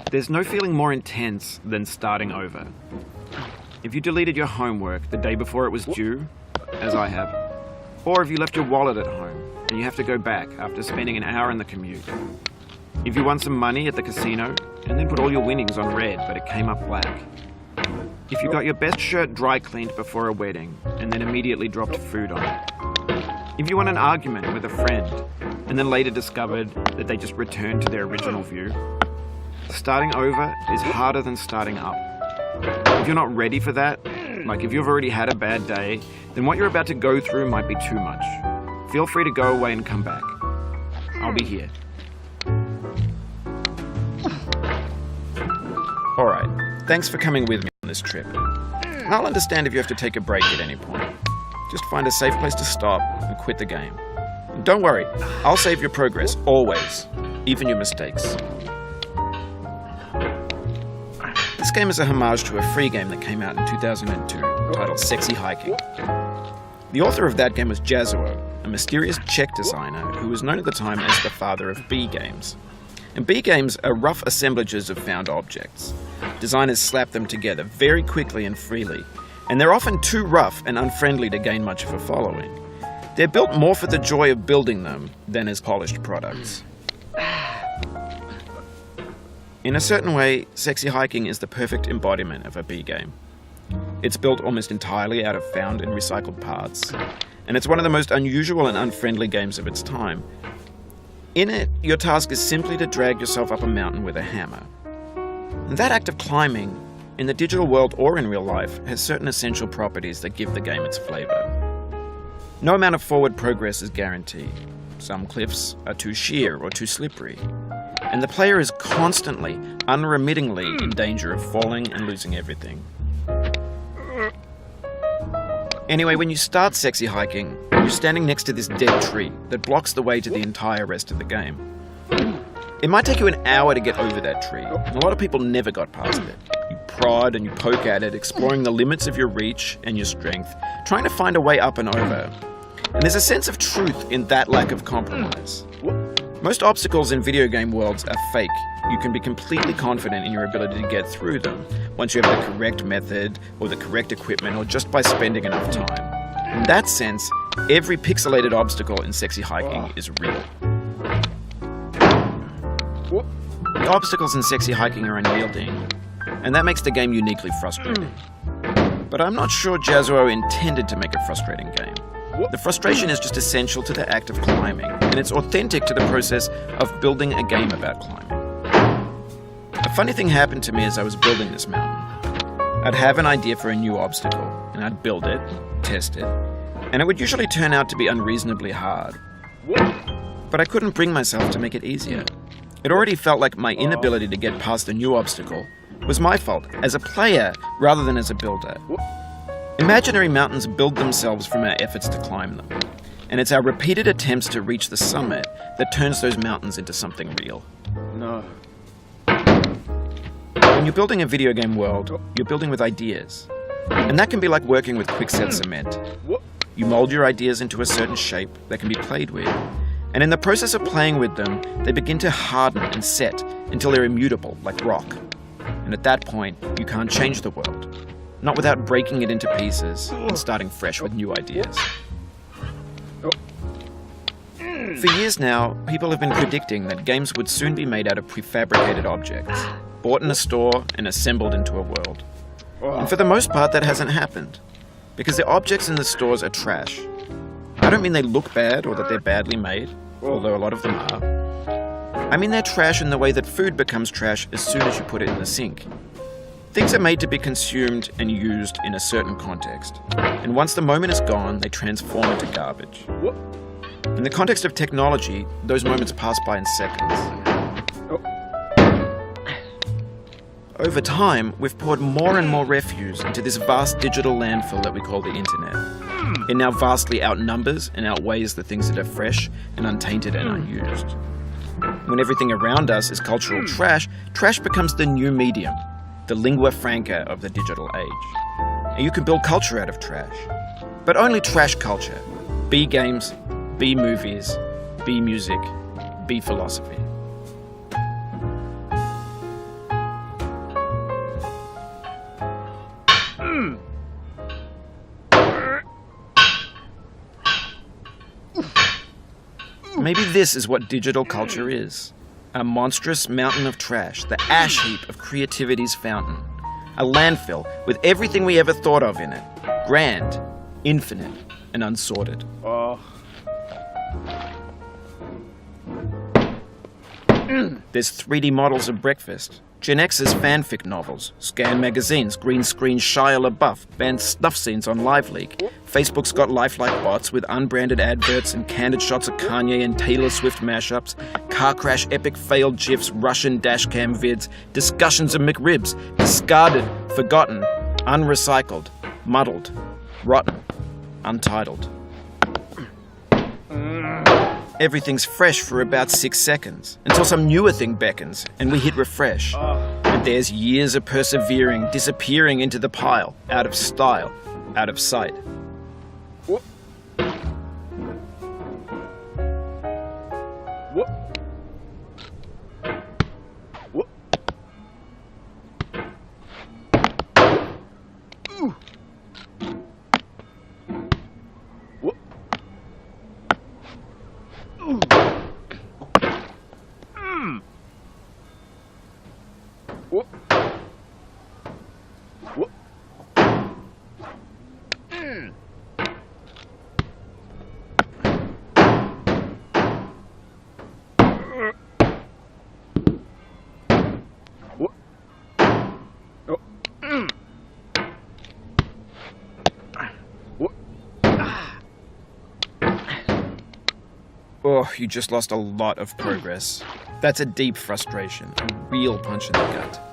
There's no feeling more intense than starting over. If you deleted your homework the day before it was due, as I have, or if you left your wallet at home and you have to go back after spending an hour in the commute. If you won some money at the casino and then put all your winnings on red but it came up black. If you got your best shirt dry cleaned before a wedding and then immediately dropped food on it. If you won an argument with a friend and then later discovered that they just returned to their original view. Starting over is harder than starting up. If you're not ready for that, like if you've already had a bad day, then what you're about to go through might be too much. Feel free to go away and come back. I'll be here. Alright, thanks for coming with me on this trip. I'll understand if you have to take a break at any point. Just find a safe place to stop and quit the game. And don't worry, I'll save your progress, always, even your mistakes. This game is a homage to a free game that came out in 2002, titled Sexy Hiking. The author of that game was Jazuo, a mysterious Czech designer who was known at the time as the father of B games. And B games are rough assemblages of found objects. Designers slap them together very quickly and freely, and they're often too rough and unfriendly to gain much of a following. They're built more for the joy of building them than as polished products. In a certain way, Sexy Hiking is the perfect embodiment of a B game. It's built almost entirely out of found and recycled parts, and it's one of the most unusual and unfriendly games of its time. In it, your task is simply to drag yourself up a mountain with a hammer. And that act of climbing, in the digital world or in real life, has certain essential properties that give the game its flavor. No amount of forward progress is guaranteed. Some cliffs are too sheer or too slippery. And the player is constantly, unremittingly in danger of falling and losing everything. Anyway, when you start Sexy Hiking, you're standing next to this dead tree that blocks the way to the entire rest of the game. It might take you an hour to get over that tree, and a lot of people never got past it. You prod and you poke at it, exploring the limits of your reach and your strength, trying to find a way up and over. And there's a sense of truth in that lack of compromise. Most obstacles in video game worlds are fake. You can be completely confident in your ability to get through them once you have the correct method or the correct equipment or just by spending enough time. In that sense, every pixelated obstacle in Sexy Hiking is real. The obstacles in Sexy Hiking are unyielding, and that makes the game uniquely frustrating. But I'm not sure Jazuo intended to make a frustrating game. The frustration is just essential to the act of climbing, and it's authentic to the process of building a game about climbing. A funny thing happened to me as I was building this mountain. I'd have an idea for a new obstacle, and I'd build it, test it, and it would usually turn out to be unreasonably hard. But I couldn't bring myself to make it easier. It already felt like my inability to get past a new obstacle was my fault as a player rather than as a builder. Imaginary mountains build themselves from our efforts to climb them, and it's our repeated attempts to reach the summit that turns those mountains into something real. No. When you're building a video game world, you're building with ideas, and that can be like working with quickset cement. You mold your ideas into a certain shape that can be played with, and in the process of playing with them, they begin to harden and set until they're immutable, like rock. And at that point, you can't change the world. Not without breaking it into pieces and starting fresh with new ideas. For years now, people have been predicting that games would soon be made out of prefabricated objects, bought in a store and assembled into a world. And for the most part, that hasn't happened, because the objects in the stores are trash. I don't mean they look bad or that they're badly made, although a lot of them are. I mean they're trash in the way that food becomes trash as soon as you put it in the sink. Things are made to be consumed and used in a certain context, and once the moment is gone, they transform into garbage. In the context of technology, those moments pass by in seconds. Over time, we've poured more and more refuse into this vast digital landfill that we call the internet. It now vastly outnumbers and outweighs the things that are fresh and untainted and unused. When everything around us is cultural trash, trash becomes the new medium, the lingua franca of the digital age. And you can build culture out of trash. But only trash culture. B games, B movies, B music, B philosophy. Maybe this is what digital culture is. A monstrous mountain of trash, the ash heap of creativity's fountain. A landfill with everything we ever thought of in it. Grand, infinite, and unsorted. There's 3D models of breakfast, Gen X's fanfic novels, Scan magazines, green screen Shia LaBeouf, banned snuff scenes on LiveLeak. Facebook's got lifelike bots with unbranded adverts and candid shots of Kanye and Taylor Swift mashups, car crash epic failed GIFs, Russian dashcam vids, discussions of McRibs, discarded, forgotten, unrecycled, muddled, rotten, untitled. Everything's fresh for about 6 seconds, until some newer thing beckons, and we hit refresh. And there's years of persevering, disappearing into the pile, out of style, out of sight. Oh, you just lost a lot of progress. That's a deep frustration, a real punch in the gut.